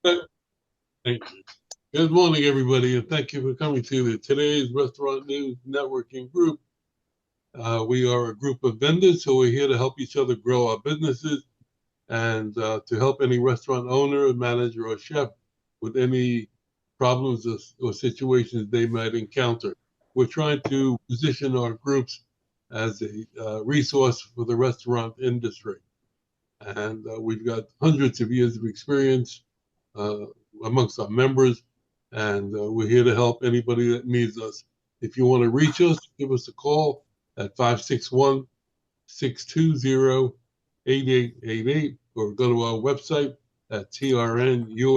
Thank you. Good morning, everybody, and thank you for coming to today's Restaurant News Networking Group. We are a group of vendors who are here to help each other grow our businesses and to help any restaurant owner, manager, or chef with any problems or situations they might encounter. We're trying to position our groups as a resource for the restaurant industry. And we've got hundreds of years of experience uh, amongst our members, and we're here to help anybody that needs us. If you want to reach us, give us a call at 561 620 8888 or go to our website at trnusa.com.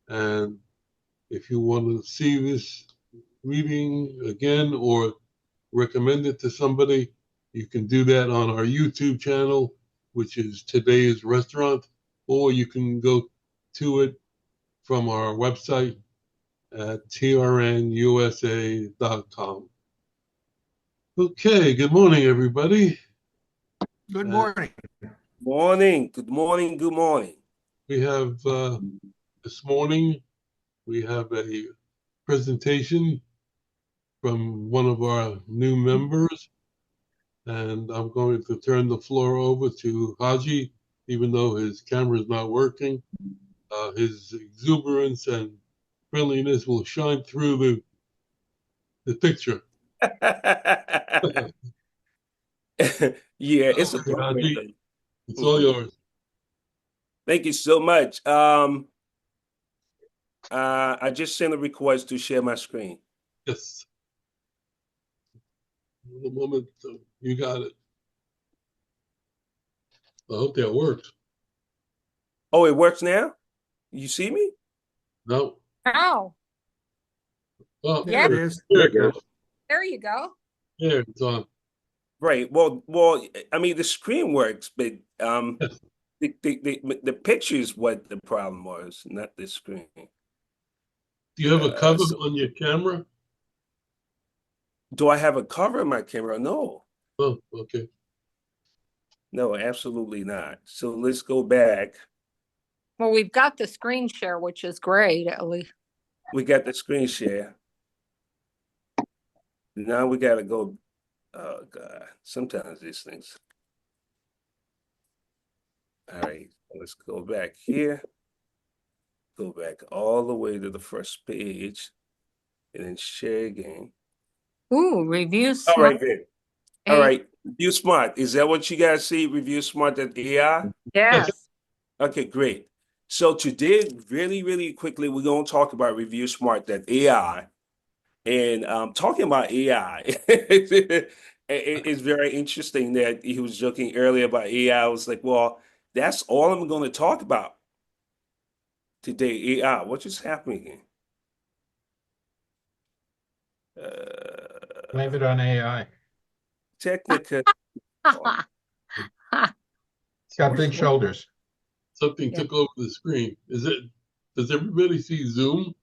And if you want to see this meeting again or recommend it to somebody, you can do that on our YouTube channel, which is Today's Restaurant, or you can go to it from our website at trnusa.com. Okay, good morning, everybody. Good morning. Morning. Good morning. Good morning. We have this morning, we have a presentation from one of our new members, and I'm going to turn the floor over to Haji, even though his camera is not working. His exuberance and friendliness will shine through the picture. Yeah, it's a Okay, perfect Haji, thing. it's all yours. Thank you so much. I just sent a request to share my screen. Yes. In a moment, you got it. I hope that works. Oh, it works now? You see me? No. Oh, Oh, There it is. There it goes. there you go. There, it's on. Right. Well, I mean, the screen works, but Yes. the picture is what the problem was, not the screen. Do you have a cover So on your camera? do I have a cover on my camera? No. Oh, okay. No, absolutely not. So let's go back. Well, we've got the screen share, which is great, at least. We got the screen share. Now we got to go. Oh, God. Sometimes these things. All right. Let's go back here. Go back all the way to the first page and then share again. Ooh, reviews. All right, then. All Hey, right. Review Smart. Is that what you guys see? Review Smart at AI? yes. Okay, great. So today, really, really quickly, we're going to talk about Review Smart that AI. And talking about AI, it's very interesting that he was joking earlier about AI. I was like, well, that's all I'm going to talk about today. AI. What just happened again? Blame it on AI. Technica. It's got big shoulders. Something Yeah. took over the screen. Does everybody see Zoom?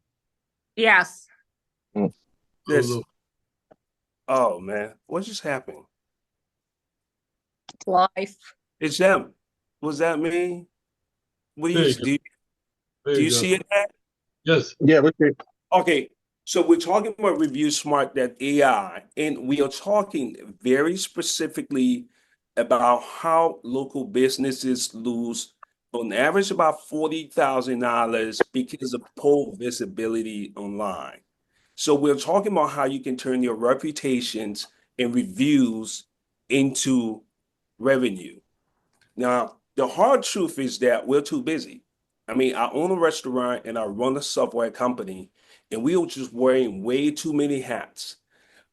Yes. This. no. Oh man, what just happened? Life. It's them. Was that me? What do There you you go. do? There Do you you go. see it? Matt? Yes. Yeah, we can. Okay, so we're talking about Review Smart that AI, and we are talking very specifically about how local businesses lose on average about $40,000 because of poor visibility online. So we're talking about how you can turn your reputations and reviews into revenue. Now, the hard truth is that we're too busy. I mean, I own a restaurant and I run a software company, and we are just wearing way too many hats.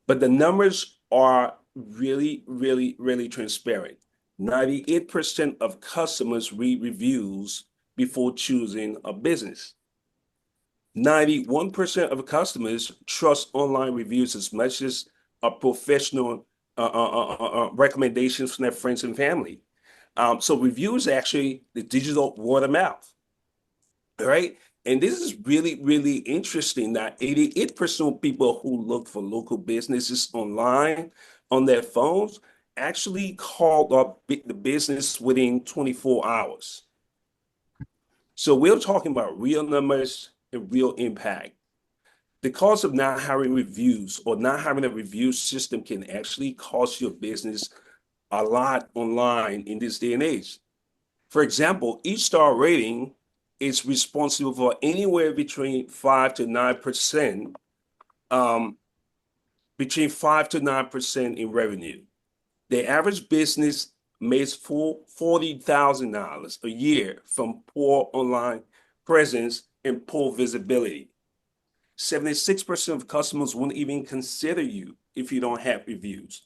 But the numbers are really, really, really transparent. 98% of customers read reviews before choosing a business. 91% of customers trust online reviews as much as a professional recommendations from their friends and family. So reviews actually the digital word of mouth. All right. And this is really, really interesting that 88% of people who look for local businesses online on their phones actually called up the business within 24 hours. So we're talking about real numbers and real impact. The cost of not having reviews or not having a review system can actually cost your business a lot online in this day and age. For example, each star rating is responsible for anywhere between 5 to 9%, between 5 to 9% in revenue. The average business makes $40,000 a year from poor online presence and poor visibility. 76% of customers won't even consider you if you don't have reviews.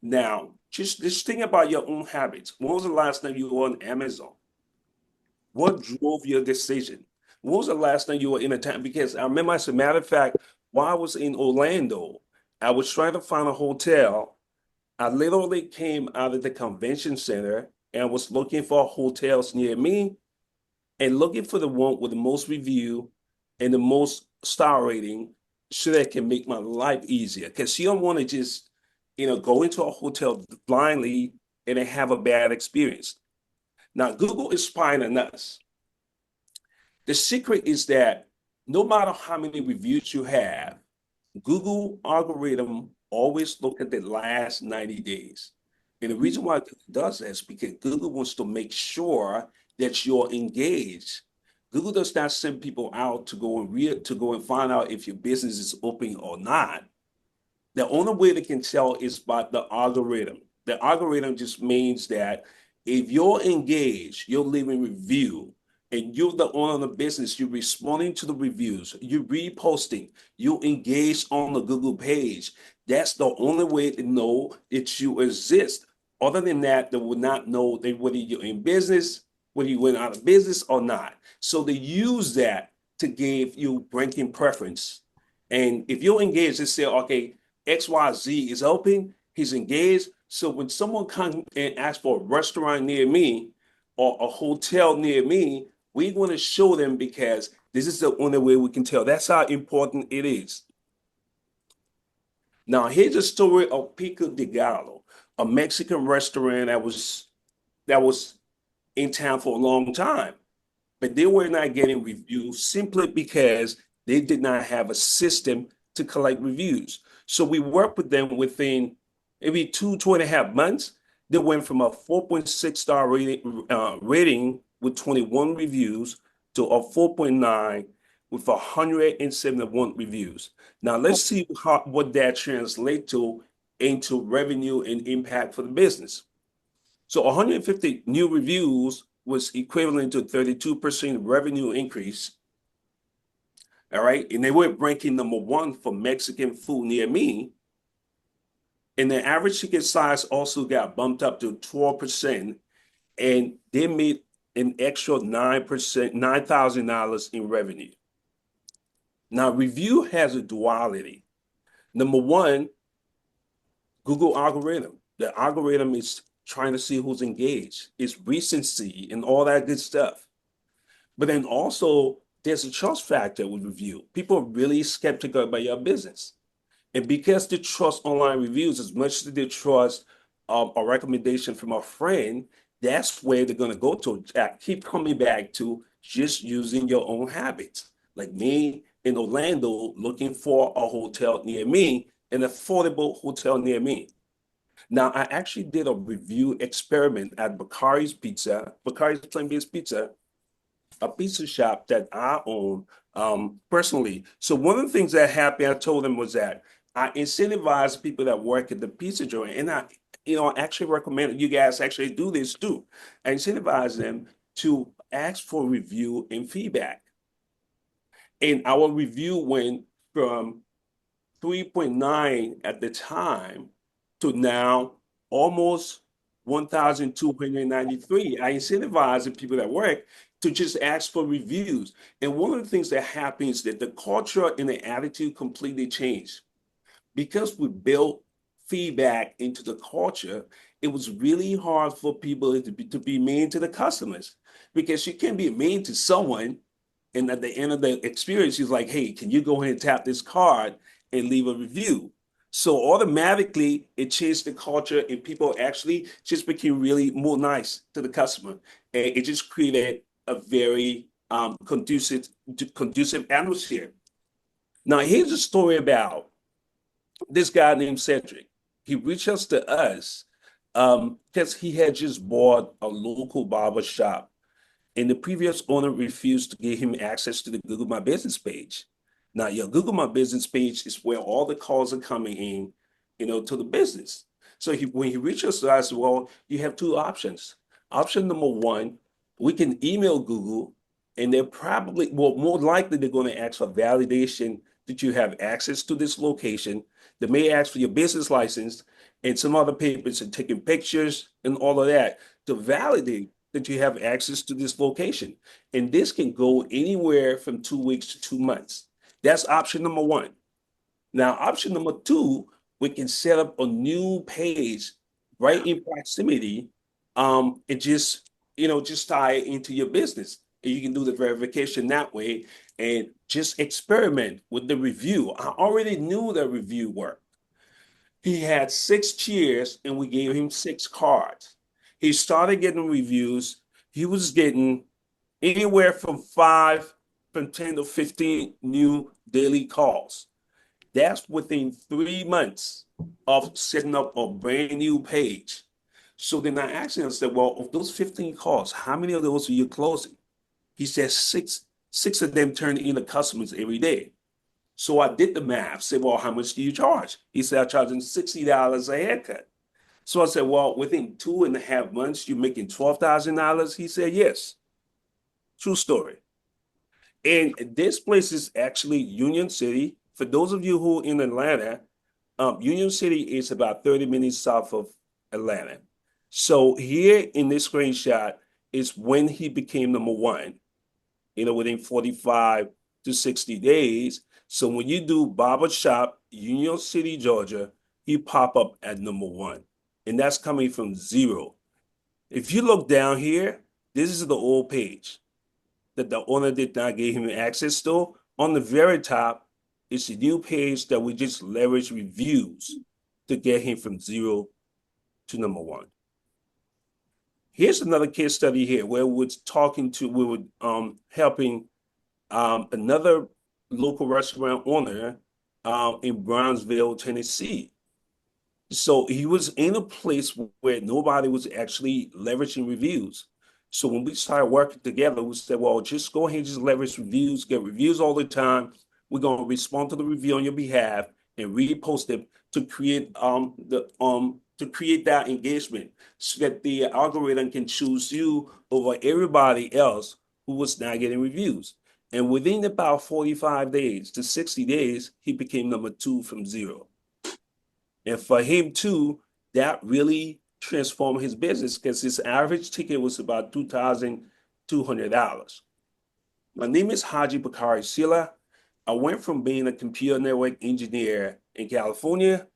Now, just think about your own habits. When was the last time you were on Amazon? What drove your decision? When was the last time you were in a town? Because I remember, as a matter of fact, while I was in Orlando, I was trying to find a hotel. I literally came out of the convention center and was looking for hotels near me and looking for the one with the most review and the most star rating so that it can make my life easier. Because you don't want to just, go into a hotel blindly and then have a bad experience. Now, Google is spying on us. The secret is that no matter how many reviews you have, Google algorithm always look at the last 90 days. And the reason why Google does that is because Google wants to make sure that you're engaged. Google does not send people out to go and find out if your business is open or not. The only way they can tell is by the algorithm. The algorithm just means that if you're engaged, you're leaving review, and you're the owner of the business, you're responding to the reviews, you're reposting, you engage on the Google page. That's the only way to know that you exist. Other than that, they will not know whether you're in business, whether you went out of business or not. So they use that to give you ranking preference. And if you're engaged, they say, okay, XYZ is open, he's engaged. So when someone comes and asks for a restaurant near me or a hotel near me, we're going to show them because this is the only way we can tell. That's how important it is. Now, here's a story of Pico de Gallo, a Mexican restaurant that was in town for a long time, but they were not getting reviews simply because they did not have a system to collect reviews. So we worked with them within maybe 2.5 months. They went from a 4.6 star rating with 21 reviews to a 4.9 with 171 reviews. Now let's see what that translates to into revenue and impact for the business. So 150 new reviews was equivalent to 32% revenue increase. All right. And they were ranking #1 for Mexican food near me. And the average ticket size also got bumped up to 12%. And they made an extra 9%, $9,000 in revenue. Now, review has a duality. #1, Google algorithm. The algorithm is trying to see who's engaged. It's recency and all that good stuff. But then also, there's a trust factor with review. People are really skeptical about your business. And because they trust online reviews as much as they trust a recommendation from a friend, that's where they're going to go to. Keep coming back to just using your own habits. Like me in Orlando looking for a hotel near me, an affordable hotel near me. Now, I actually did a review experiment at Bakari's Plant-Based Pizza, a pizza shop that I own personally. So one of the things that happened, I told them was that I incentivize people that work at the pizza joint, and I actually recommend you guys actually do this too. I incentivize them to ask for review and feedback. And our review went from 3.9 at the time to now almost 1,293. I incentivize the people that work to just ask for reviews. And one of the things that happens is that the culture and the attitude completely changed. Because we built feedback into the culture, it was really hard for people to be mean to the customers, because you can be mean to someone and at the end of the experience, she's like, hey, can you go ahead and tap this card and leave a review? So automatically it changed the culture and people actually just became really more nice to the customer. And it just created a very conducive atmosphere. Now, here's a story about this guy named Cedric. He reached out to us because he had just bought a local barber shop, and the previous owner refused to give him access to the Google My Business page. Now, your Google My Business page is where all the calls are coming in, to the business. So when he reached us to us, well, you have two options. Option number one, we can email Google, and they're probably, well, more likely they're going to ask for validation that you have access to this location. They may ask for your business license and some other papers and taking pictures and all of that to validate that you have access to this location. And this can go anywhere from 2 weeks to 2 months. That's option number one. Now, option number two, we can set up a new page right in proximity, and just tie it into your business. And you can do the verification that way and just experiment with the review. I already knew the review worked. He had 6 chairs and we gave him 6 cards. He started getting reviews. He was getting anywhere from 10 to 15 new daily calls. That's within 3 months of setting up a brand new page. So then I asked him, I said, well, of those 15 calls, how many of those are you closing? He said six of them turn into customers every day. So I did the math, said, well, how much do you charge? He said, I charge him $60 a haircut. So I said, well, within 2.5 months, you're making $12,000? He said, yes. True story. And this place is actually Union City. For those of you who are in Atlanta, Union City is about 30 minutes south of Atlanta. So here in this screenshot is when he became number one, within 45 to 60 days. So when you do barbershop, Union City, Georgia, he pop up at number one. And that's coming from 0. If you look down here, this is the old page that the owner did not give him access to. On the very top, it's a new page that we just leverage reviews to get him from 0 to number one. Here's another case study here where we were helping another local restaurant owner in Brownsville, Tennessee. So he was in a place where nobody was actually leveraging reviews. So when we started working together, we said, well, just go ahead and just leverage reviews, get reviews all the time. We're going to respond to the review on your behalf and repost it to create that engagement so that the algorithm can choose you over everybody else who was not getting reviews. And within about 45 days to 60 days, he became number 2 from 0. And for him too, that really transformed his business because his average ticket was about $2,200. My name is Haji Bakari Sillah. I went from being a computer network engineer in California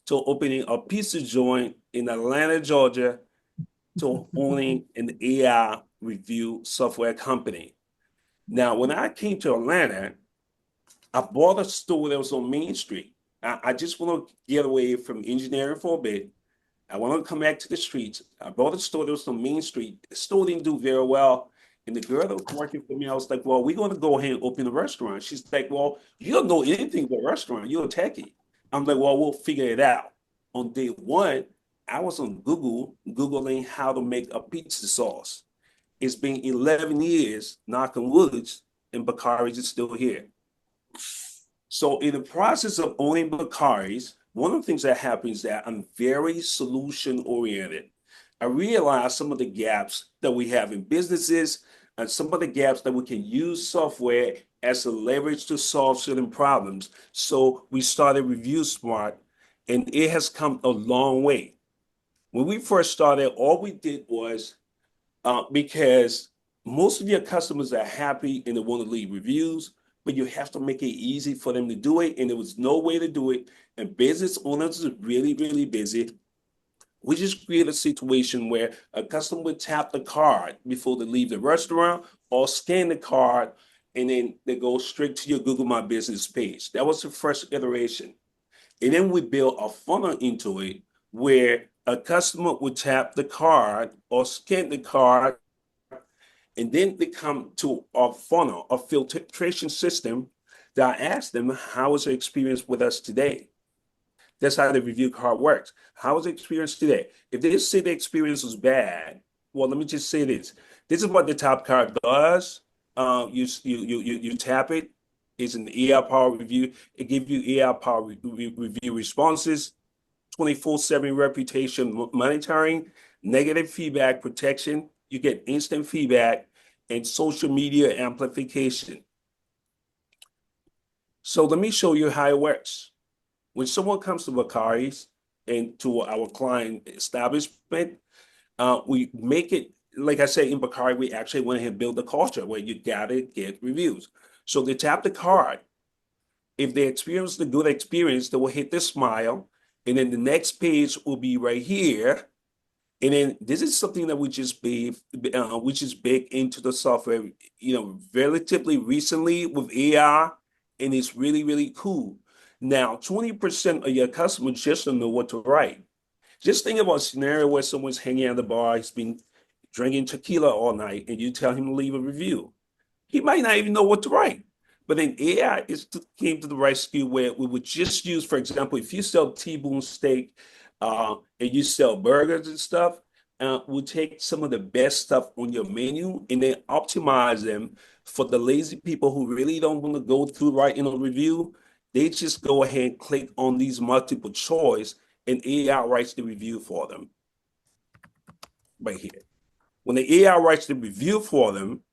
to opening a pizza joint in Atlanta, Georgia, to owning an AI review software company. Now, when I came to Atlanta, I bought a store that was on Main Street. I just want to get away from engineering for a bit. I want to come back to the streets. I bought a store that was on Main Street. The store didn't do very well. And the girl that was working for me, I was like, well, we're going to go ahead and open a restaurant. She's like, well, you don't know anything about restaurant. You're a techie. I'm like, well, we'll figure it out. On day one, I was on Google, Googling how to make a pizza sauce. It's been 11 years, knock on wood, and Bakari's is still here. So in the process of owning Bakari's, one of the things that happens is that I'm very solution oriented. I realize some of the gaps that we have in businesses and some of the gaps that we can use software as a leverage to solve certain problems. So we started Review Smart, and it has come a long way. When we first started, all we did was because most of your customers are happy and they want to leave reviews, but you have to make it easy for them to do it. And there was no way to do it. And business owners are really, really busy. We just create a situation where a customer would tap the card before they leave the restaurant or scan the card, and then they go straight to your Google My Business page. That was the first iteration. And then we built a funnel into it where a customer would tap the card or scan the card, And then they come to our funnel, a filtration system that I ask them, how was the experience with us today? That's how the review card works. How was the experience today? If they say the experience was bad, well, let me just say this. This is what the top card does. You tap it. It's an AI power review. It gives you AI power review responses, 24/7 reputation monitoring, negative feedback protection. You get instant feedback and social media amplification. So let me show you how it works. When someone comes to Bakari's and to our client establishment, we make it, like I said, in Bakari, we actually went ahead and build a culture where you gotta get reviews. So they tap the card. If they experience the good experience, they will hit the smile. And then the next page will be right here. And then this is something that we just baked into the software, relatively recently with AI, and it's really, really cool. Now, 20% of your customers just don't know what to write. Just think about a scenario where someone's hanging out at the bar, he's been drinking tequila all night, and you tell him to leave a review. He might not even know what to write. But then AI came to the rescue where we would just use, for example, if you sell T-bone steak and you sell burgers and stuff, we'll take some of the best stuff on your menu and then optimize them for the lazy people who really don't want to go through writing a review. They just go ahead and click on these multiple choice and AI writes the review for them right here. When the AI writes the review for them,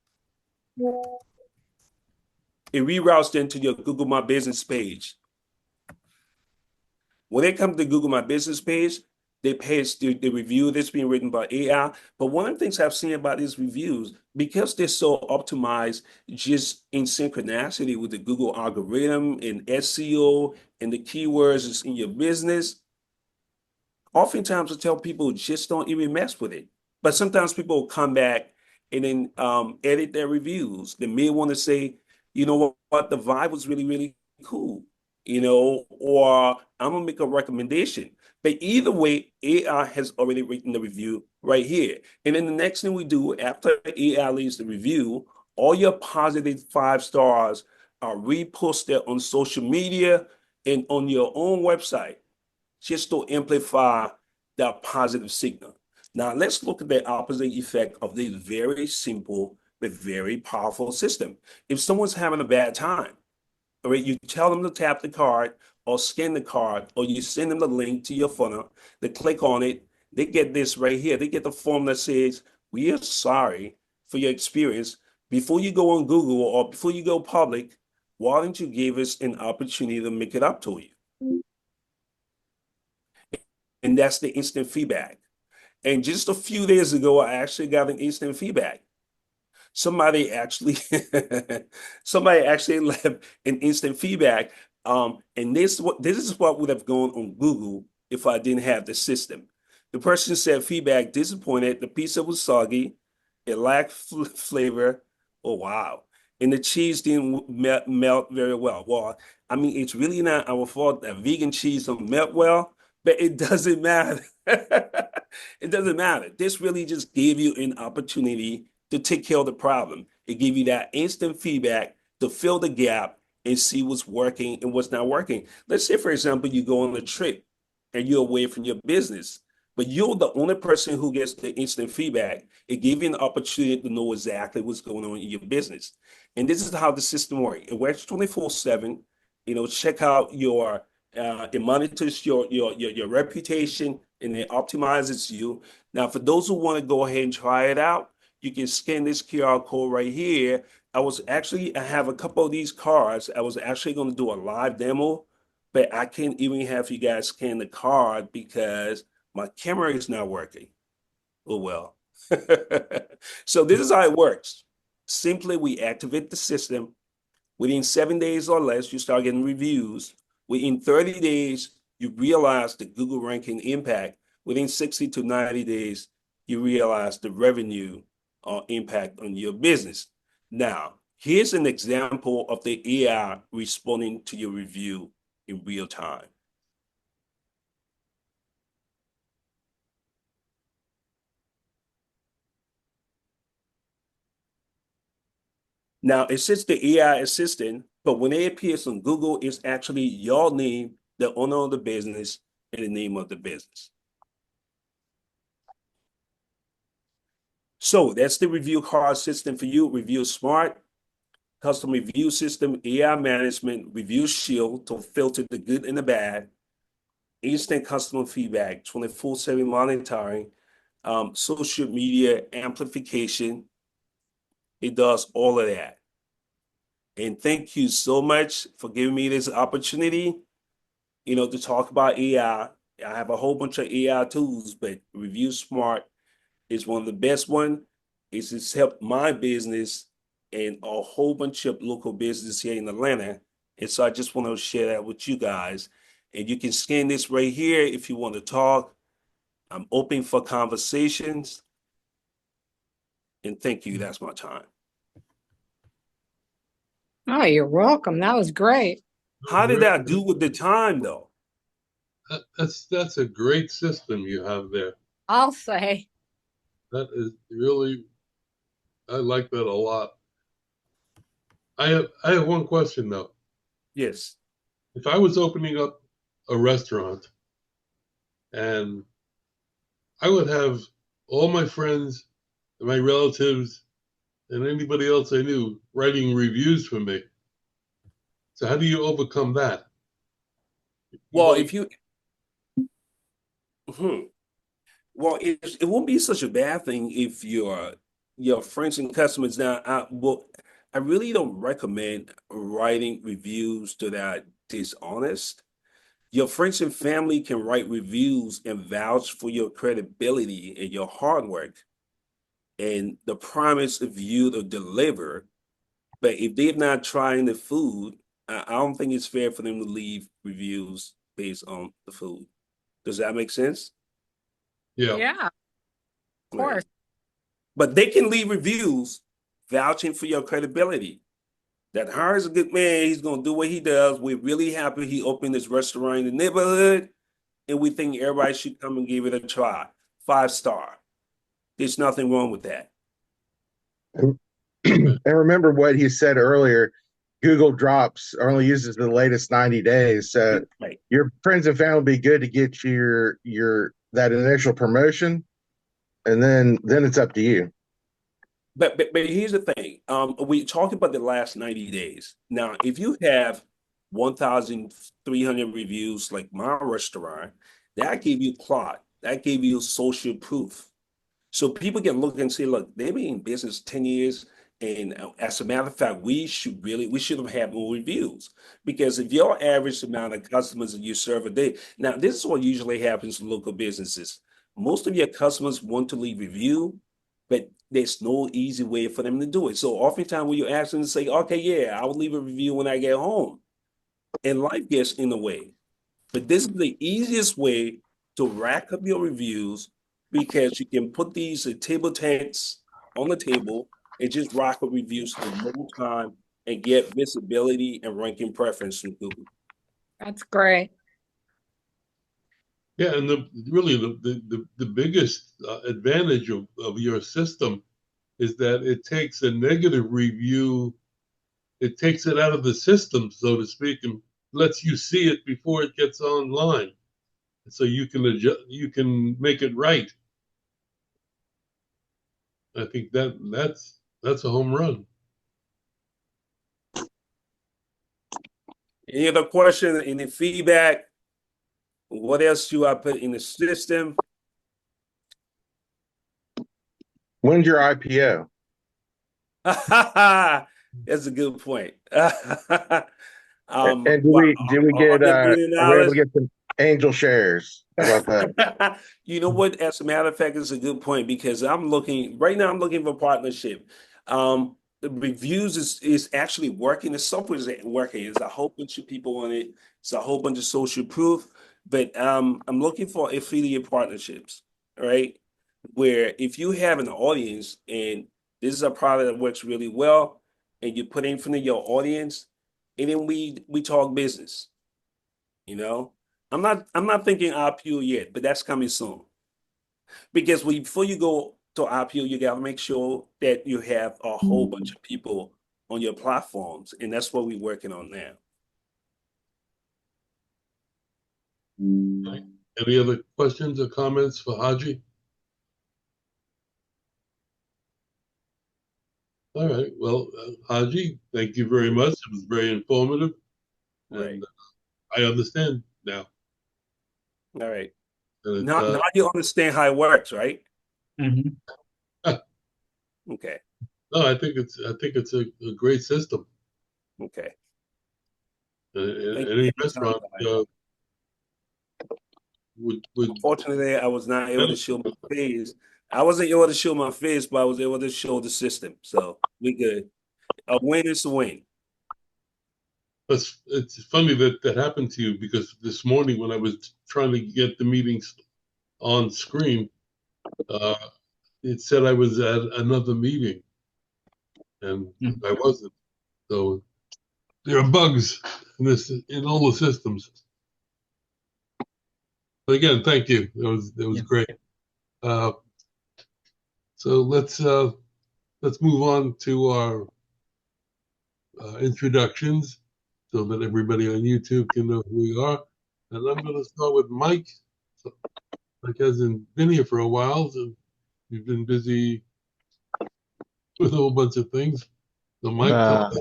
it reroutes them to your Google My Business page. When they come to the Google My Business page, they paste the review that's being written by AI. But one of the things I've seen about these reviews, because they're so optimized just in synchronicity with the Google algorithm and SEO and the keywords in your business, oftentimes I tell people just don't even mess with it. But sometimes people will come back and then edit their reviews. They may want to say, you know what, the vibe was really, really cool, or I'm gonna make a recommendation. But either way, AI has already written the review right here. And then the next thing we do after AI leaves the review, all your positive 5 stars are reposted on social media and on your own website, just to amplify that positive signal. Now, let's look at the opposite effect of this very simple but very powerful system. If someone's having a bad time, all right, you tell them to tap the card or scan the card, or you send them the link to your funnel, they click on it, they get this right here. They get the form that says, we are sorry for your experience. Before you go on Google or before you go public, why don't you give us an opportunity to make it up to you? And that's the instant feedback. And just a few days ago, I actually got an instant feedback. Somebody actually left an instant feedback. And this is what would have gone on Google if I didn't have the system. The person said feedback, disappointed, the pizza was soggy, it lacked flavor. Oh wow. And the cheese didn't melt very well. Well, I mean, it's really not our fault that vegan cheese don't melt well, but it doesn't matter. It doesn't matter. This really just gave you an opportunity to take care of the problem. It gave you that instant feedback to fill the gap and see what's working and what's not working. Let's say, for example, you go on a trip and you're away from your business, but you're the only person who gets the instant feedback. It gave you an opportunity to know exactly what's going on in your business. And this is how the system works. It works 24/7. Check out it monitors your reputation and it optimizes you. Now, for those who want to go ahead and try it out, you can scan this QR code right here. I have a couple of these cards. I was actually going to do a live demo, but I can't even have you guys scan the card because my camera is not working. Oh, well. So this is how it works. Simply, we activate the system. Within 7 days or less, you start getting reviews. Within 30 days, you realize the Google ranking impact. Within 60 to 90 days, you realize the revenue impact on your business. Now, here's an example of the AI responding to your review in real time. Now it says the AI assistant, but when it appears on Google, it's actually your name, the owner of the business, and the name of the business. So that's the review card system for you. Review Smart, custom review system, AI management, review shield to filter the good and the bad, instant customer feedback, 24/7 monitoring, social media amplification. It does all of that. And thank you so much for giving me this opportunity, to talk about AI. I have a whole bunch of AI tools, but Review Smart is one of the best one. It's just helped my business and a whole bunch of local business here in Atlanta. And so I just want to share that with you guys. And you can scan this right here if you want to talk. I'm open for conversations. And thank you. That's my time. Oh, you're welcome. That was great. How did I do with the time though? That's a great system you have there. I'll say. That is really, I like that a lot. I have one question though. Yes. If I was opening up a restaurant and I would have all my friends and my relatives and anybody else I knew writing reviews for me. So how do you overcome that? Well, if you, well, it won't be such a bad thing if your friends and customers now. I really don't recommend writing reviews that are dishonest. Your friends and family can write reviews and vouch for your credibility and your hard work and the promise of you to deliver. But if they're not trying the food, I don't think it's fair for them to leave reviews based on the food. Does that make sense? Yeah. Yeah, of Right. course. But they can leave reviews vouching for your credibility. That Harry's a good man. He's going to do what he does. We're really happy he opened this restaurant in the neighborhood, and we think everybody should come and give it a try. 5-star. There's nothing wrong with that. And remember what he said earlier, Google Drops only uses the latest 90 days. So Right. your friends and family will be good to get your that initial promotion, and then it's up to you. But here's the thing. We talked about the last 90 days. Now, if you have 1,300 reviews like my restaurant, that gave you plot. That gave you social proof. So people can look and say, look, they've been in business 10 years. And as a matter of fact, we should have had more reviews, because if your average amount of customers that you serve a day, now this is what usually happens in local businesses. Most of your customers want to leave review, but there's no easy way for them to do it. So oftentimes when you ask them to say, okay, yeah, I will leave a review when I get home, and life gets in the way. But this is the easiest way to rack up your reviews, because you can put these table tents on the table and just rack up reviews in no time and get visibility and ranking preference from Google. That's great. Yeah, and the biggest advantage of your system is that it takes a negative review, it takes it out of the system, so to speak, and lets you see it before it gets online, so you can adjust, you can make it right. I think that's a home run. Any other question, any feedback? What else do I put in the system? When's your IPO? That's a good point. And do we get are we able to get some angel shares? How about that? You know what? As a matter of fact, it's a good point, because I'm looking right now. I'm looking for partnership. The reviews is actually working. The software is working. There's a whole bunch of people on it. It's a whole bunch of social proof. But I'm looking for affiliate partnerships, right? Where if you have an audience and this is a product that works really well, and you put in front of your audience, and then we talk business. I'm not thinking IPO yet, but that's coming soon. Because before you go to IPO, you gotta make sure that you have a whole bunch of people on your platforms, and that's what we're working on now. Any other questions or comments for Haji? All right. Well, Haji, thank you very much. It was very informative. Right. And I understand now. All right. And Now you understand how it works, right? Mhm. Okay. no, I think it's a great system. Okay. Any Thank you for your restaurant time, would Unfortunately, I was not able to show my face. I wasn't able to show my face, but I was able to show the system. So we good. A win is a win. it's funny that that happened to you, because this morning when I was trying to get the meetings on screen, it said I was at another meeting, and I wasn't. So there are bugs in all the systems. But again, thank you. It was great. So let's move on to our introductions, so that everybody on YouTube can know who we are. And I'm going to start with Mike. So Mike hasn't been here for a while, so you've been busy with a whole bunch of things. So Mike, tell us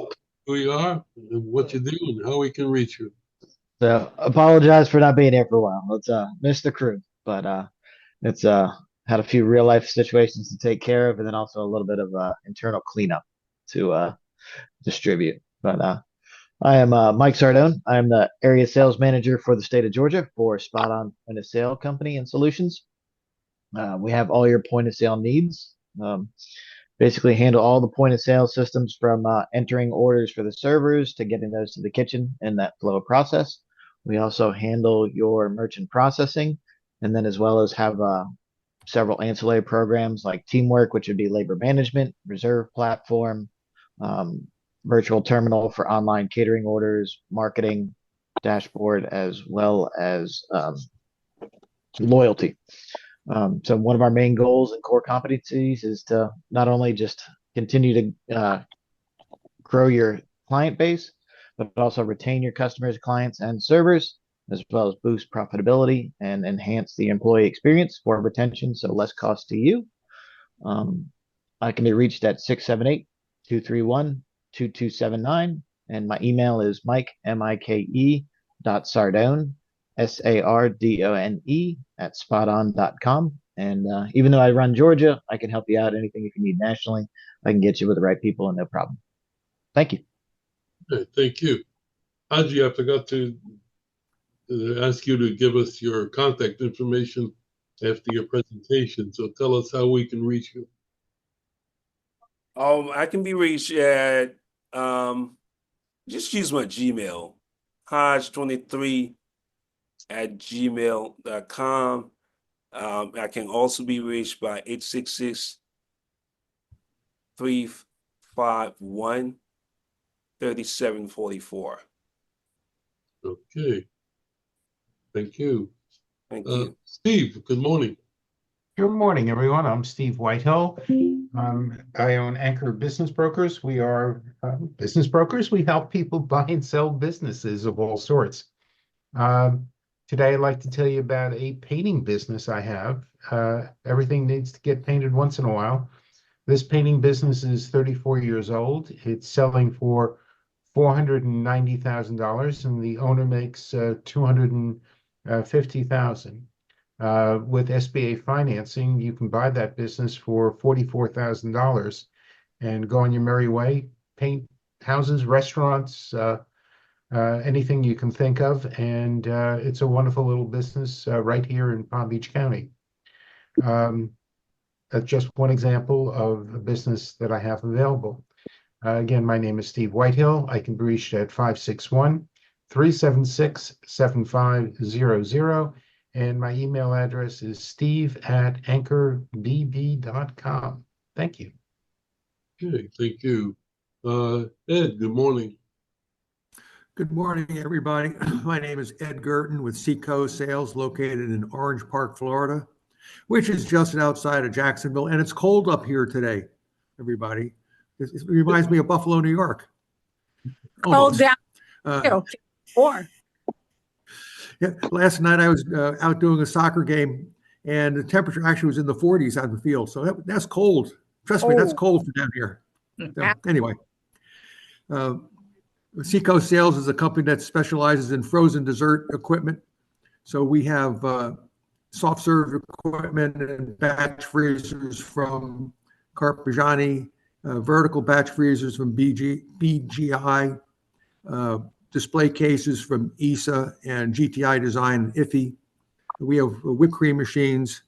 who you are and what you do and how we can reach you. So apologize for not being here for a while. Let's miss the crew, but it's had a few real life situations to take care of, and then also a little bit of internal cleanup to distribute. But I am Mike Sardone. I am the area sales manager for the state of Georgia for Spot On Point of Sale Company and Solutions. We have all your point of sale needs. Basically handle all the point of sale systems from entering orders for the servers to getting those to the kitchen in that flow of process. We also handle your merchant processing, and then as well as have several ancillary programs like Teamwork, which would be labor management, reserve platform, virtual terminal for online catering orders, marketing, dashboard, as well as loyalty. So one of our main goals and core competencies is to not only just continue to grow your client base, but also retain your customers, clients, and servers, as well as boost profitability and enhance the employee experience for retention, so less cost to you. I can be reached at 678-231-2279, and my email is Mike, M-I-K-E, .Sardone, Sardone, at spoton.com. And even though I run Georgia, I can help you out. Anything if you need nationally, I can get you with the right people and no problem. Thank you. Okay, thank you. Haji, I forgot to ask you to give us your contact information after your presentation. So tell us how we can reach you. I can be reached at just use my Gmail, Hodge23@gmail.com. I can also be reached by 866-351-3744. Okay. Thank you. Thank you. Steve, good morning. Good morning, everyone. I'm Steve Whitehill. I own Anchor Business Brokers. We are business brokers. We help people buy and sell businesses of all sorts. Today, I'd like to tell you about a painting business I have. Everything needs to get painted once in a while. This painting business is 34 years old. It's selling for $490,000, and the owner makes $250,000. With SBA financing, you can buy that business for $44,000 and go on your merry way, paint houses, restaurants, anything you can think of. And it's a wonderful little business right here in Palm Beach County. That's just one example of a business that I have available. Again, my name is Steve Whitehill. I can be reached at 561-376-7500. And my email address is steve@anchorbb.com. Thank you. Okay, thank you. Ed, good morning. Good morning, everybody. My name is Ed Gerton with Seacoast Sales, located in Orange Park, Florida, which is just outside of Jacksonville. And it's cold up here today, everybody. It reminds me of Buffalo, New York. Cold Almost. down Uh, too. Or yeah, last night I was out doing a soccer game, and the temperature actually was in the 40s on the field. So that's cold. Trust me, that's Oh. cold for down here. So, Yeah. anyway, Seacoast Sales is a company that specializes in frozen dessert equipment. So we have soft serve equipment and batch freezers from Carpigiani, vertical batch freezers from BGI, display cases from ESA and GTI Design and IFI. We have whipped cream machines,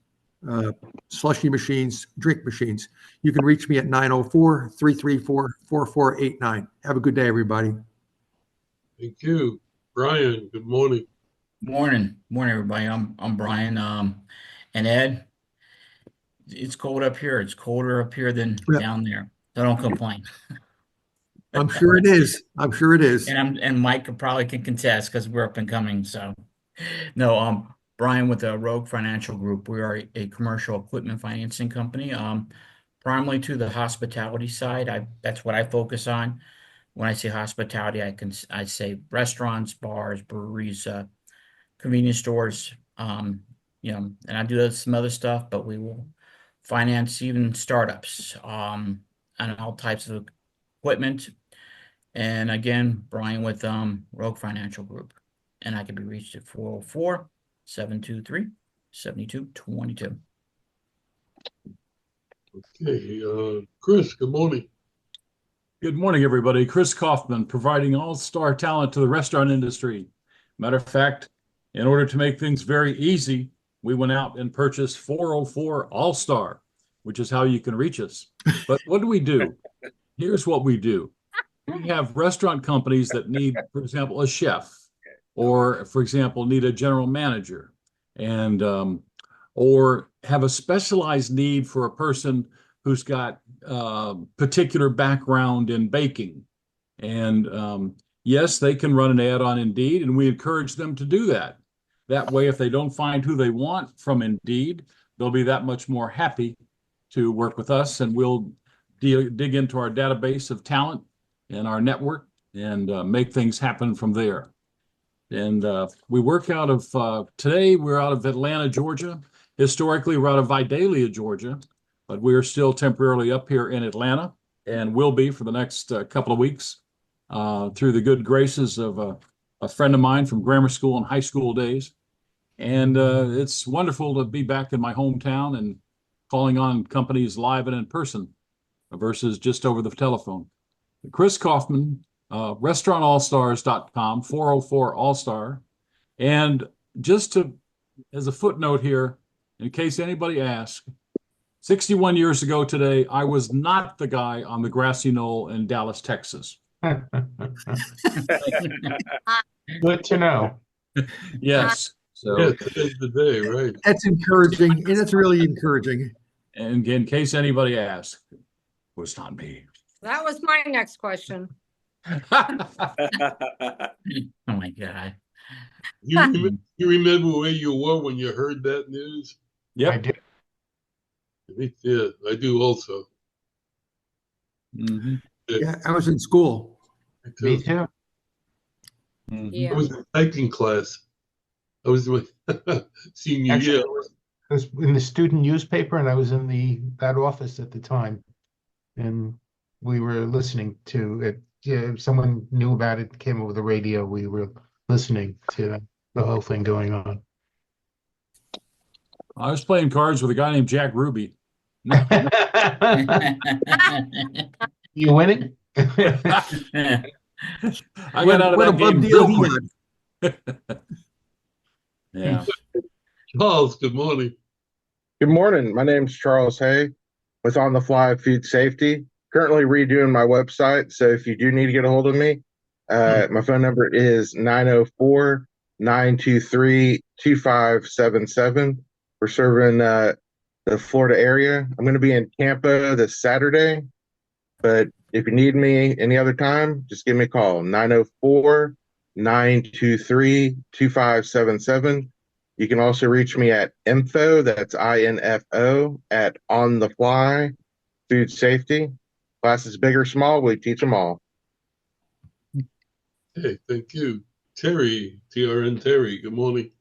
slushy machines, drink machines. You can reach me at 904-334-4489. Have a good day, everybody. Thank you. Brian, good morning. Morning, everybody. I'm Brian. And Ed, it's cold up here. It's colder up here than Yeah. down there. So don't complain. I'm sure it is. I'm sure it is. And Mike probably can contest because we're up and coming. So no, Brian with the Rogue Financial Group. We are a commercial equipment financing company. Primarily to the hospitality side. That's what I focus on. When I say hospitality, I say restaurants, bars, breweries, convenience stores, and I do some other stuff, but we will finance even startups, and all types of equipment. And again, Brian with Rogue Financial Group, and I can be reached at 404-723-7222. Okay, Chris, good morning. Good morning, everybody. Chris Kaufman, providing all-star talent to the restaurant industry. Matter of fact, in order to make things very easy, we went out and purchased 404 All-Star, which is how you can reach us. But what do? Here's what we do. We have restaurant companies that need, for example, a chef, or, for example, need a general manager, and or have a specialized need for a person who's got particular background in baking. And yes, they can run an ad on Indeed, and we encourage them to do that. That way, if they don't find who they want from Indeed, they'll be that much more happy to work with us, and we'll dig into our database of talent and our network and make things happen from there. And we work out of, today, we're out of Atlanta, Georgia. Historically, we're out of Vidalia, Georgia, but we are still temporarily up here in Atlanta and will be for the next couple of weeks through the good graces of a friend of mine from grammar school and high school days. And it's wonderful to be back in my hometown and calling on companies live and in person versus just over the telephone. Chris Kaufman, restaurantallstars.com, 404 All-Star. And just as a footnote here, in case anybody asks, 61 years ago today, I was not the guy on the grassy knoll in Dallas, Texas. Good to know. Yes. So, Yeah, today's the day, right? That's encouraging, and it's really encouraging. and in case anybody asks, it was not me. that was my next question. Oh my God. You remember where you were when you heard that news? Yep. I do. Yeah, I do also. Mm-hmm. Yeah, I was in school. Me too. Mm-hmm. Yeah. I was in hiking class. I was in my senior Actually, year. I was in the student newspaper, and I was in that office at the time, and we were listening to it. Yeah, if someone knew about it, came over the radio, we were listening to the whole thing going on. I was playing cards with a guy named Jack Ruby. You winning? I got out of What a that bug game deal real he quick. had. Yeah. Charles, good morning. Good morning. My name's Charles Hay with On the Fly Food Safety. Currently redoing my website, so if you do need to get a hold of me, my phone number is 904-923-2577. We're serving the Florida area. I'm going to be in Tampa this Saturday, but if you need me any other time, just give me a call, 904-923-2577. You can also reach me at info, that's INFO, at On the Fly Food Safety. Classes big or small, we teach them all. Hey, thank you. Terry, TRN Terry, good morning.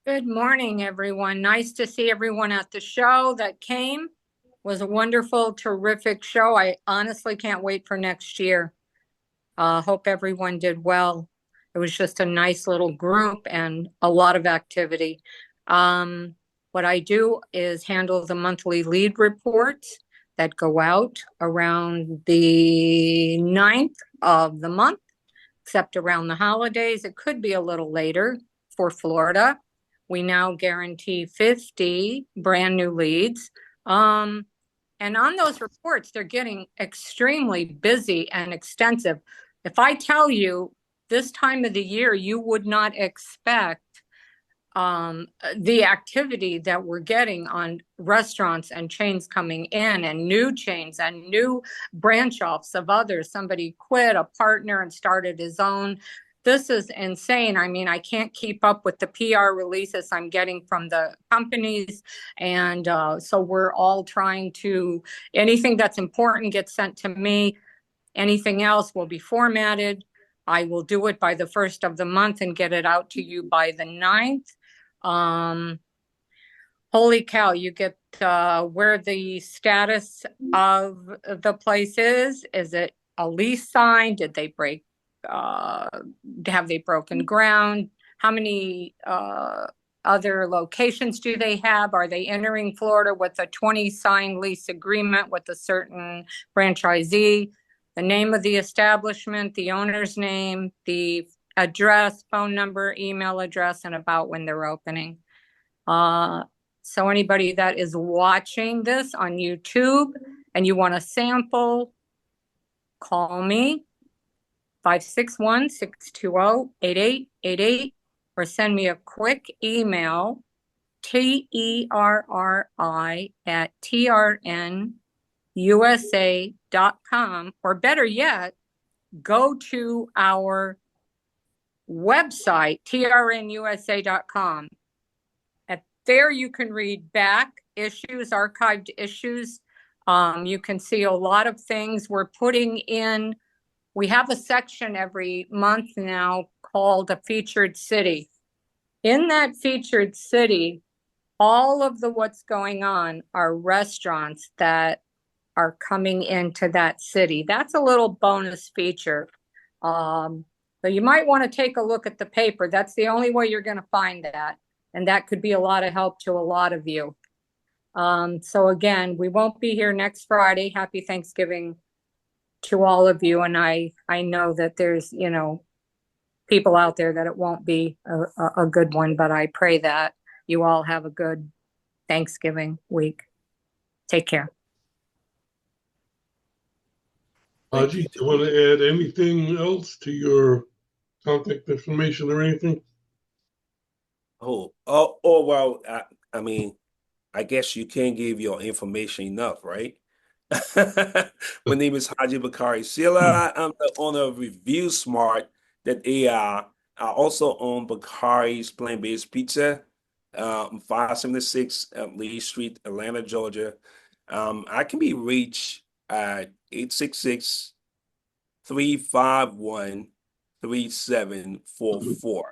Good morning, everyone. Nice to see everyone at the show that came. It was a wonderful, terrific show. I honestly can't wait for next year. Hope everyone did well. It was just a nice little group and a lot of activity. What I do is handle the monthly lead reports that go out around the 9th of the month, except around the holidays. It could be a little later for Florida. We now guarantee 50 brand new leads. And on those reports, they're getting extremely busy and extensive. If I tell you this time of the year, you would not expect the activity that we're getting on restaurants and chains coming in, and new chains and new branch offs of others. Somebody quit, a partner, and started his own. This is insane. I mean, I can't keep up with the PR releases I'm getting from the companies. And so we're all trying to, anything that's important gets sent to me. Anything else will be formatted. I will do it by the 1st of the month and get it out to you by the 9th. Holy cow, you get where the status of the place is. Is it a lease signed? Did they break, have they broken ground? How many other locations do they have? Are they entering Florida with a 20 signed lease agreement with a certain franchisee? The name of the establishment, the owner's name, the address, phone number, email address, and about when they're opening. So anybody that is watching this on YouTube and you want a sample, call me 561-620-8888 or send me a quick email, terri@trnusa.com, or better yet, go to our website, trnusa.com. At there, you can read back issues, archived issues. You can see a lot of things we're putting in. We have a section every month now called a featured city. In that featured city, all of the what's going on are restaurants that are coming into that city. That's a little bonus feature. So you might want to take a look at the paper. That's the only way you're going to find that. And that could be a lot of help to a lot of you. So again, we won't be here next Friday. Happy Thanksgiving to all of you. And I know that there's, people out there that it won't be a good one, but I pray that you all have a good Thanksgiving week. Take care. Haji, do you want to add anything else to your contact information or anything? Well, I mean, I guess you can't give your information enough, right? My name is Haji Bakari Sillah. I'm the owner of Review Smart, that AI. I also own Bakari's Plant-Based Pizza, 576 Lee Street, Atlanta, Georgia. I can be reached at 866-351-3744.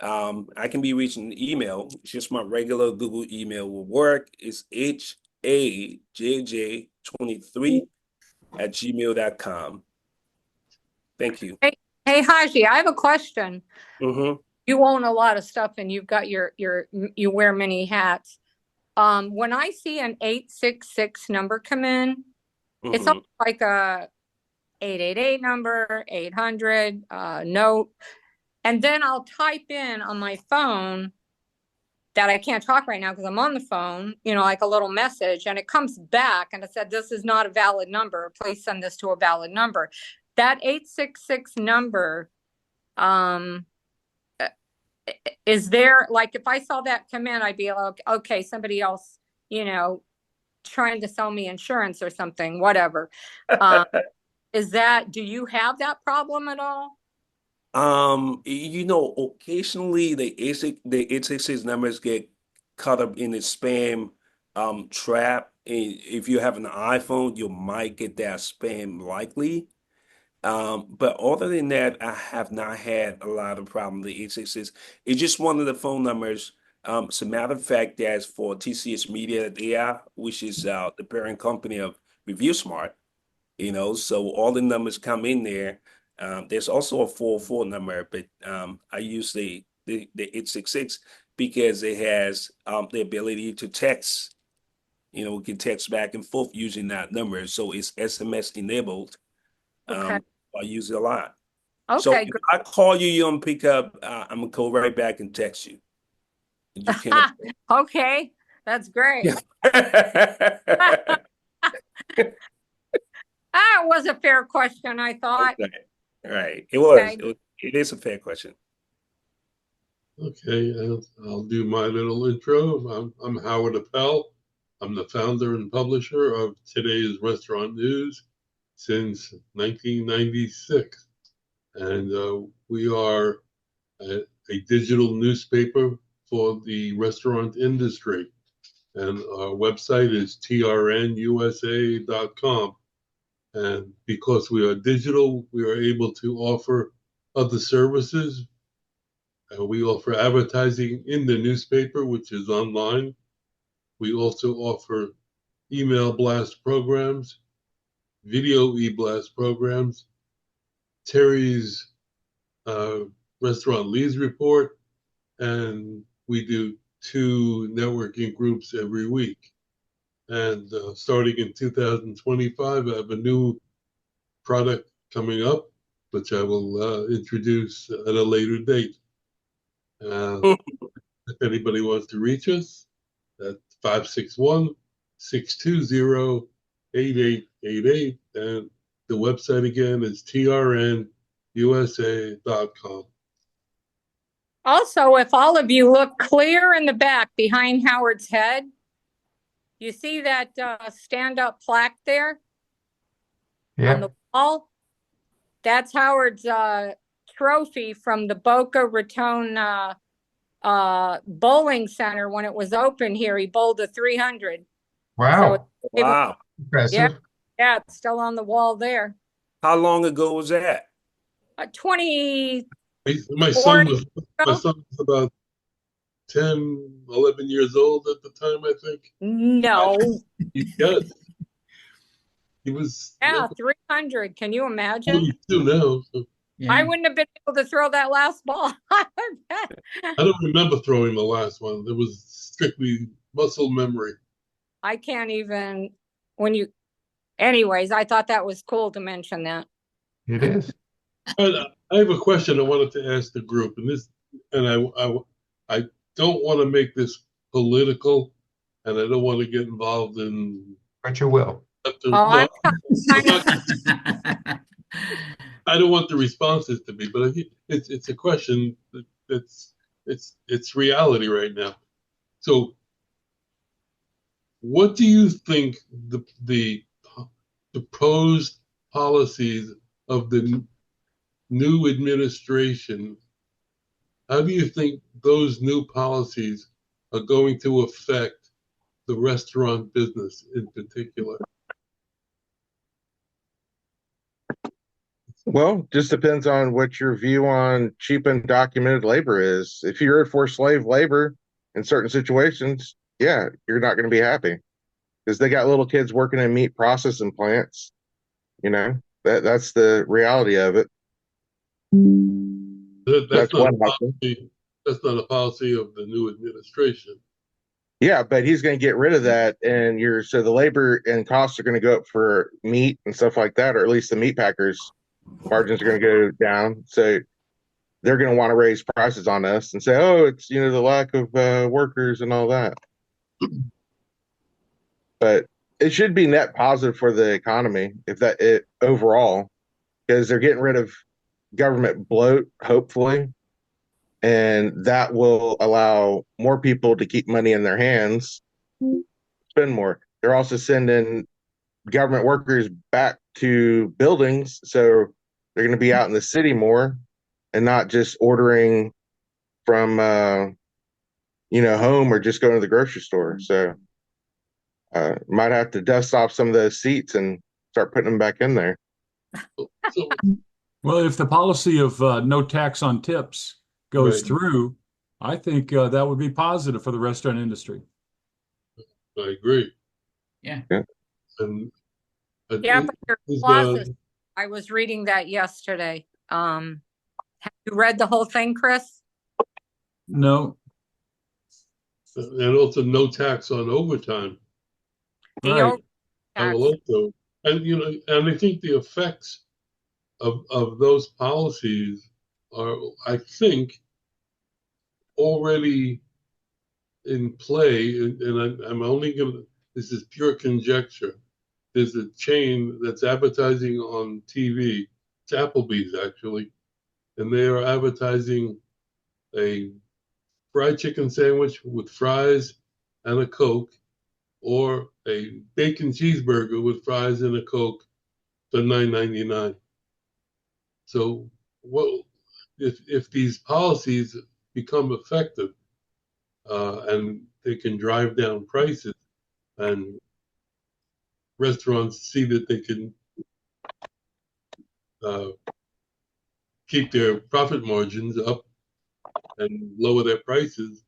I can be reached in email. It's just my regular Google email will work. It's hajj23@gmail.com. Thank you. Hey, Haji, I have a question. Mm-hmm. You own a lot of stuff and you've got you wear many hats. When I see an 866 number come in, it's almost like a 888 number, 800 note. And then I'll type in on my phone that I can't talk right now because I'm on the phone, like a little message, and it comes back and it said, this is not a valid number. Please send this to a valid number. That 866 number, is there, like, if I saw that come in, I'd be like, okay, somebody else, trying to sell me insurance or something, whatever. Do you have that problem at all? Occasionally the 866 numbers get caught up in the spam trap. And if you have an iPhone, you might get that spam likely. But other than that, I have not had a lot of problem with the 866. It's just one of the phone numbers. As a matter of fact, that's for TCS Media AI, which is the parent company of Review Smart. So all the numbers come in there. There's also a 404 number, but I use the 866 because it has the ability to text. We can text back and forth using that number, so it's SMS enabled. Okay. I use it a lot. So Okay, if good. I call you, you don't pick up, I'm gonna call right back and text you. You can't. Okay, that's great. Ah, it was a fair question, I thought. Right. It was. Okay. It is a fair question. Okay, I'll do my little intro. I'm Howard Appel. I'm the founder and publisher of today's Restaurant News since 1996. And we are a digital newspaper for the restaurant industry. And our website is trnusa.com. And because we are digital, we are able to offer other services. We offer advertising in the newspaper, which is online. We also offer email blast programs, video e-blast programs, Terry's Restaurant Leads Report, and we do 2 networking groups every week. And starting in 2025, I have a new product coming up, which I will introduce at a later date. If anybody wants to reach us, that's 561-620-8888. And the website again is trnusa.com. Also, if all of you look clear in the back behind Howard's head, you see that stand-up plaque there on the wall? That's Howard's trophy from the Boca Raton bowling center when it was open here. He bowled a 300. Wow. Wow. Impressive. Yeah, it's still on the wall there. How long ago was that? 20. My son was about 10, 11 years old at the time, I think. No. Yes. He was. Yeah, 300. Can you imagine? 42 now. So I wouldn't have been able to throw that last ball. I don't remember throwing the last one. It was strictly muscle memory. I can't even, anyways, I thought that was cool to mention that. It is. I have a question I wanted to ask the group, and I don't want to make this political, and I don't want to get involved in. But you will. I don't want the responses to be, but it's a question it's reality right now. So, what do you think the proposed policies of the new administration? How do you think those new policies are going to affect the restaurant business in particular? Well, just depends on what your view on cheap undocumented labor is. If you're for slave labor in certain situations, yeah, you're not going to be happy because they got little kids working in meat processing plants. That's the reality of it. That's not one a policy. That's not a policy of the new administration. Yeah, but he's going to get rid of that, and so the labor and costs are going to go up for meat and stuff like that, or at least the meat packers' margins are going to go down. So they're going to want to raise prices on us and say, "Oh, it's the lack of workers and all that." But it should be net positive for the economy overall, because they're getting rid of government bloat, hopefully, and that will allow more people to keep money in their hands, spend more. They're also sending government workers back to buildings, so they're going to be out in the city more and not just ordering from home or just going to the grocery store. So Might have to dust off some of those seats and start putting them back in there. So, Well, if the policy of no tax on tips goes Right. through, I think that would be positive for the restaurant industry. I agree. Yeah. And Yeah, but there's is, clauses. I was reading that yesterday. Have you read the whole thing, Chris? No, and also no tax on overtime. The right. I overtax. will also, and I think the effects of those policies are, I think, already in play. And I'm only gonna, this is pure conjecture. There's a chain that's advertising on TV. It's Applebee's actually, and they are advertising a fried chicken sandwich with fries and a Coke, or a bacon cheeseburger with fries and a Coke for $9.99. So, what if these policies become effective, and they can drive down prices, and restaurants see that they can uh, keep their profit margins up and lower their prices,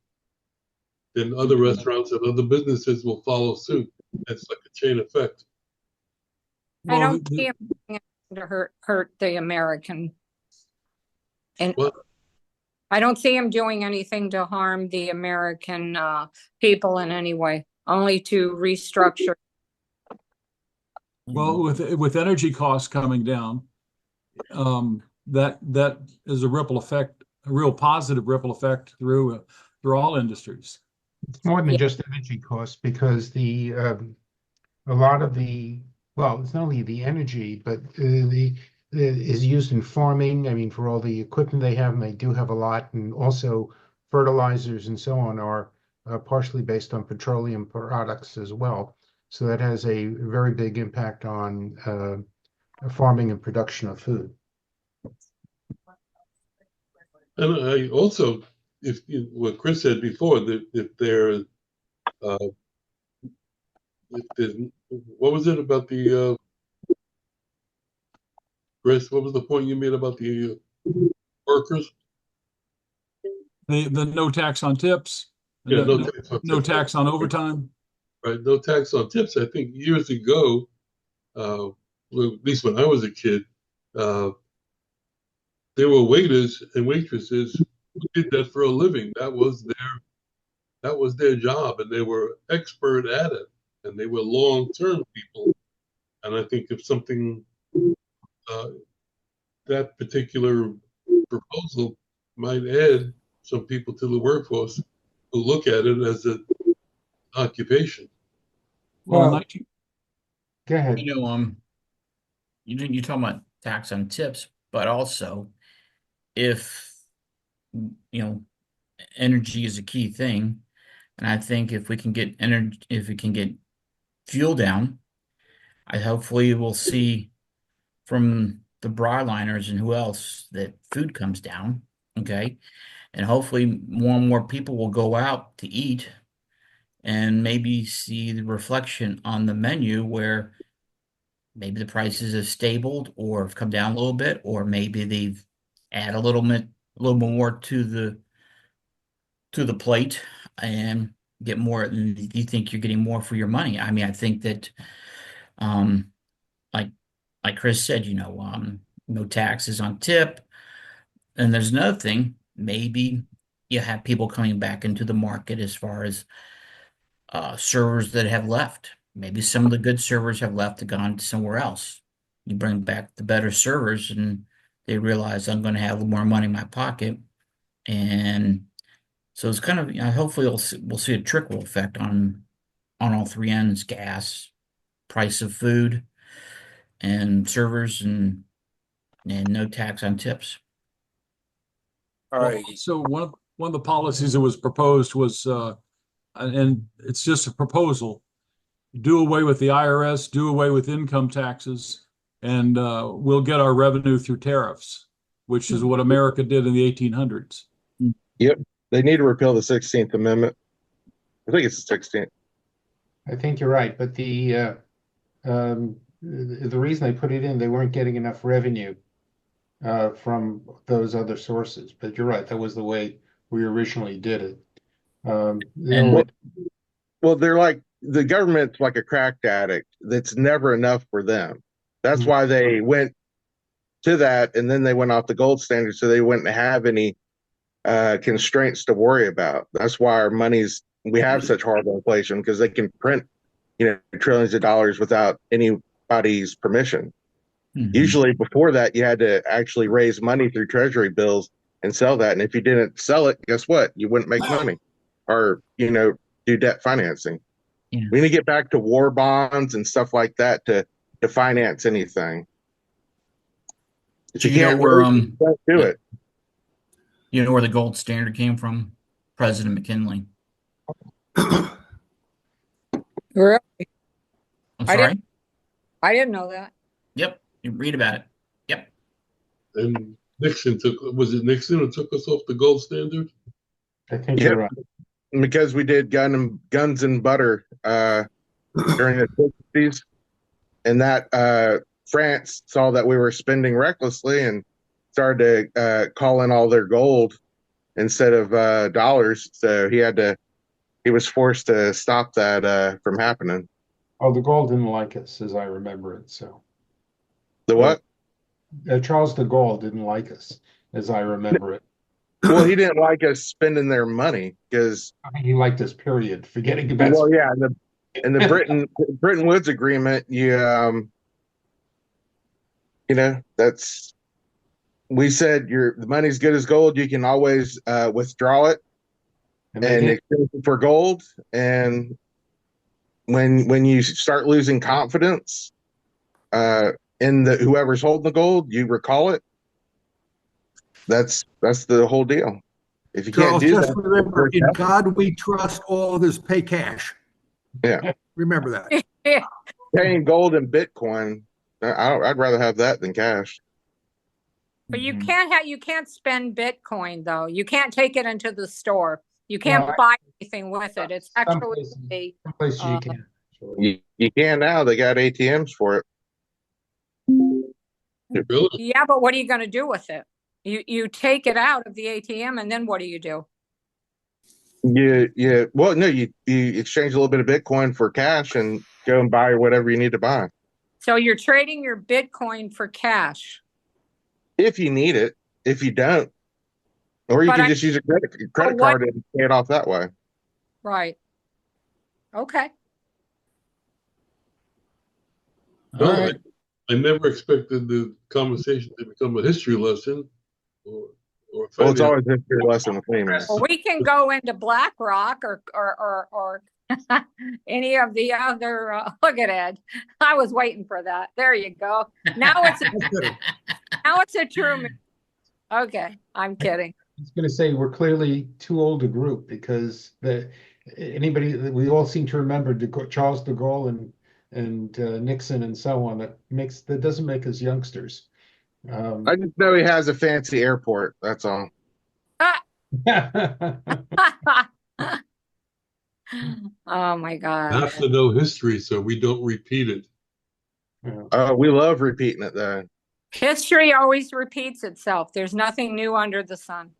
then other restaurants and other businesses will follow suit. It's like a chain effect. I Well, don't see him doing anything to hurt the American. And Well, I don't see him doing anything to harm the American people in any way, only to restructure. well, with energy costs coming down, that is a ripple effect, a real positive ripple effect through all industries. It's more than Yeah. just energy costs because a lot of well, it's not only the energy, but the is used in farming. I mean, for all the equipment they have, and they do have a lot, and also fertilizers and so on are partially based on petroleum products as well. So that has a very big impact on farming and production of food. And I also, if what Chris said before, that if there's, what was it about the Chris? What was the point you made about the workers? The no tax on tips, Yeah, no, no tax on no tips. tax on overtime. Right, no tax on tips. I think years ago, well, at least when I was a kid, uh, there were waiters and waitresses who did that for a living. That was their job, and they were expert at it, and they were long-term people. And I think if something, uh, that particular proposal might add some people to the workforce who look at it as an occupation. Well, Well, go ahead. You know, you talking about tax on tips, but also if you know energy is a key thing, and I think if we can get energy, if we can get fuel down, I hopefully will see from the broadliners and who else that food comes down. Okay, and hopefully more and more people will go out to eat and maybe see the reflection on the menu where maybe the prices have stabled or have come down a little bit, or maybe they've add a little bit more to the plate and get more. You think you're getting more for your money. I mean, I think that, um, like Chris said, no taxes on tip. And there's another thing, maybe you have people coming back into the market as far as servers that have left. Maybe some of the good servers have left and gone somewhere else. You bring back the better servers, and they realize I'm going to have a little more money in my pocket, and so it's kind of hopefully we'll see a trickle effect on all three ends: gas, price of food, and servers, and no tax on tips. All Well, right. so one of the policies that was proposed was, and it's just a proposal, do away with the IRS, do away with income taxes, and we'll get our revenue through tariffs, which is what America did in the 1800s. Yep. They need to repeal the 16th Amendment. I think it's the 16th. I think you're right, but the reason they put it in, they weren't getting enough revenue from those other sources. But you're right, that was the way we originally did it. The And only Well, they're like the government's like a crack addict that's never enough for them. That's Mhm. why they went to that, and then they went off the gold standard, so they wouldn't have any constraints to worry about. That's why we have such horrible inflation because they can print, trillions of dollars without anybody's permission. Mhm. Usually, before that, you had to actually raise money through treasury bills and sell that. And if you didn't sell it, guess what? You wouldn't make money, or do debt financing. Yeah. We need to get back to war bonds and stuff like that to finance anything. If Do you you know can't where raise it, don't do it. you know where the gold standard came from? President McKinley. Really? I'm I sorry. I didn't know that. Yep, you read about it. Yep. And was it Nixon who took us off the gold standard? I think Yep. you're right. Because we did guns and butter during the 60s, and that France saw that we were spending recklessly and started to call in all their gold instead of dollars. So he was forced to stop that from happening. Oh, the Gaulle didn't like us, as I remember it. So The what? Charles de Gaulle didn't like us, as I remember it. Well, he didn't like us spending their money because, I mean, he liked us. Period. Forgetting about. well, yeah, in the Bretton Woods Agreement, that's we said the money's good as gold. You can always withdraw it And and exchange it for gold. And when you start losing confidence in whoever's holding the gold, you recall it. That's the whole deal. If you can't Charles, do just that, remember, in God we trust, all others pay cash. yeah, Remember that. paying gold and Bitcoin, I'd rather have that than cash. But you Mhm. you can't spend Bitcoin though. You can't take it into the store. You can't No, buy anything with it. It's some actually places you uh, can. Actually. You can now. They got ATMs for it. Really? yeah, but what are you going to do with it? You take it out of the ATM and then what do you do? Well, no, you exchange a little bit of Bitcoin for cash and go and buy whatever you need to buy. So you're trading your Bitcoin for cash. If you need it. If you don't, or you But can just use a credit what? card and pay it off that way. Right. Okay. All Well, right. I never expected the conversation to become a history lesson or Well, it's finance. always a history lesson with me, man. Well, we can go into BlackRock or any of the other. Look at Ed. I was waiting for that. There you go. Now it's a true. Okay, I'm kidding. I was going to say we're clearly too old a group because we all seem to remember Charles de Gaulle and Nixon and so on. That doesn't make us youngsters. I just know he has a fancy airport. That's all. Oh my I God. have to know history so we don't repeat it. We love repeating it though. History always repeats itself. There's nothing new under the sun.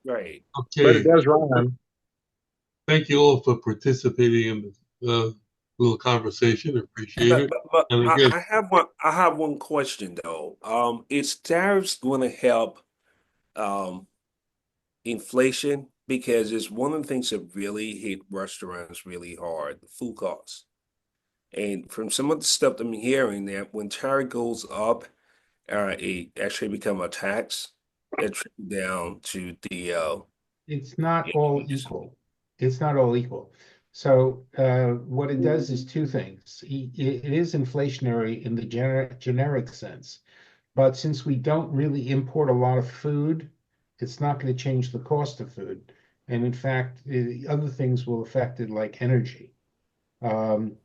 Right. But it Okay. does rhyme. Thank you all for participating in this little conversation. Appreciate it. But And again, I have one question though. Is tariffs going to help inflation? Because it's one of the things that really hit restaurants really hard, the food costs. And from some of the stuff I'm hearing that when tariff goes up, it actually become a tax that trickle down to the It's not all equal. It's not all equal. So what it does is two things. It is inflationary in the generic sense, but since we don't really import a lot of food, it's not going to change the cost of food. And in fact, other things will affect it, like energy. Um,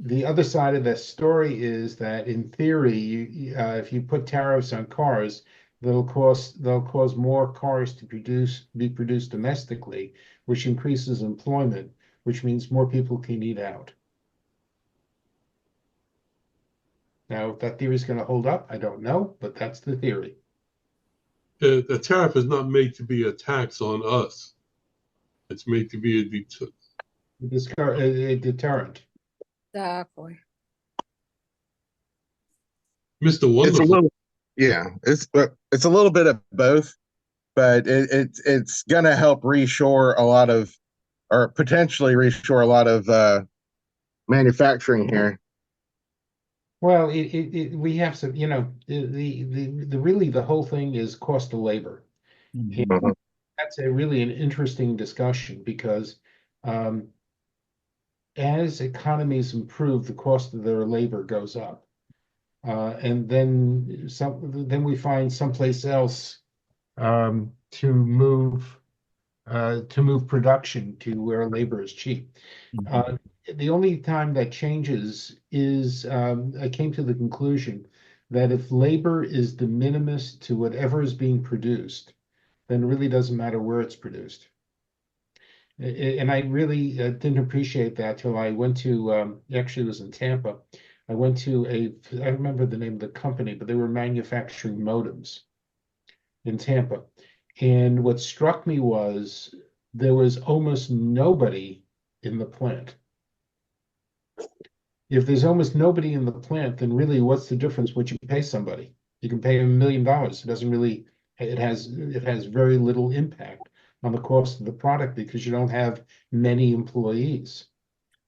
the other side of the story is that in theory, if you put tariffs on cars, they'll cause more cars to be produced domestically, which increases employment. which means more people can eat out. Now, if that theory is going to hold up, I don't know, but that's the theory. The tariff is not made to be a tax on us. It's made to be A deterrent. Exactly. Mr. It's a Wonderful. little, yeah, it's a little bit of both, but it's gonna help reshore a lot of, or potentially reshore a lot of manufacturing here. Well, we have some, the really the whole thing is cost of labor. And Mhm. that's really an interesting discussion because as economies improve, the cost of their labor goes up. And then we find someplace else to move production to where labor is cheap. The only time that changes is I came to the conclusion that if labor is de minimis to whatever is being produced, then it really doesn't matter where it's produced. And I really didn't appreciate that till I went to, actually it was in Tampa. I went to I remember the name of the company, but they were manufacturing modems in Tampa. And what struck me was there was almost nobody in the plant. If there's almost nobody in the plant, then really what's the difference what you pay somebody? You can pay them $1 million. It doesn't really, it has very little impact on the cost of the product because you don't have many employees.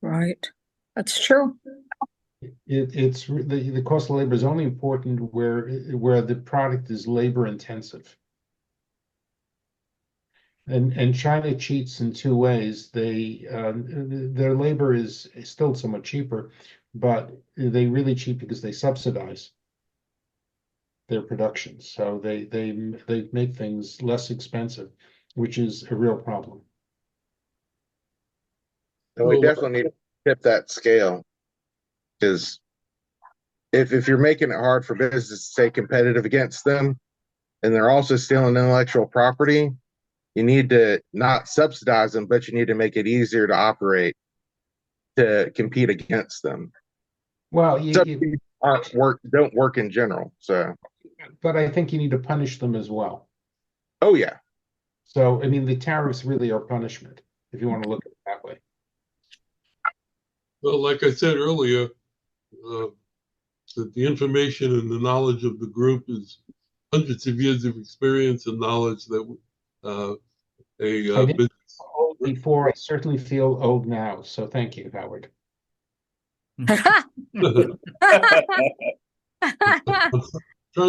Right. That's true. It's the cost of labor is only important where the product is labor intensive. And China cheats in two ways. Their labor is still somewhat cheaper, but they really cheat because they subsidize their production. So they make things less expensive, which is a real problem. And we definitely need to tip that scale, because if you're making it hard for business to stay competitive against them, and they're also stealing intellectual property, you need to not subsidize them, but you need to make it easier to operate to compete against them. Well, Subsidies don't work in general. So, but I think you need to punish them as well. oh yeah. So I mean, the tariffs really are punishment, if you want to look at it that way. Well, like I said earlier, that the information and the knowledge of the group is hundreds of years of experience and knowledge that I didn't feel old before. I certainly feel old now. So thank you, Howard. trying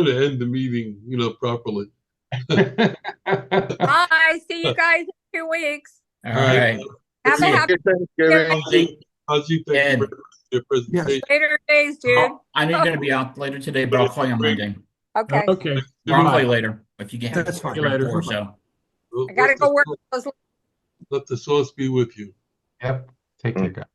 to end the meeting, properly. Bye. See you guys in 2 weeks. All right. Have a happy Thanksgiving. Haji, thank you for your presentation. later days, dude. I know you're going to be out later today, but I'll call you on Monday. Okay. Okay. Or I'll call you later if you get That's fine. before, so. I gotta go work those. Let the sauce be with you. Yep. Take care, guys.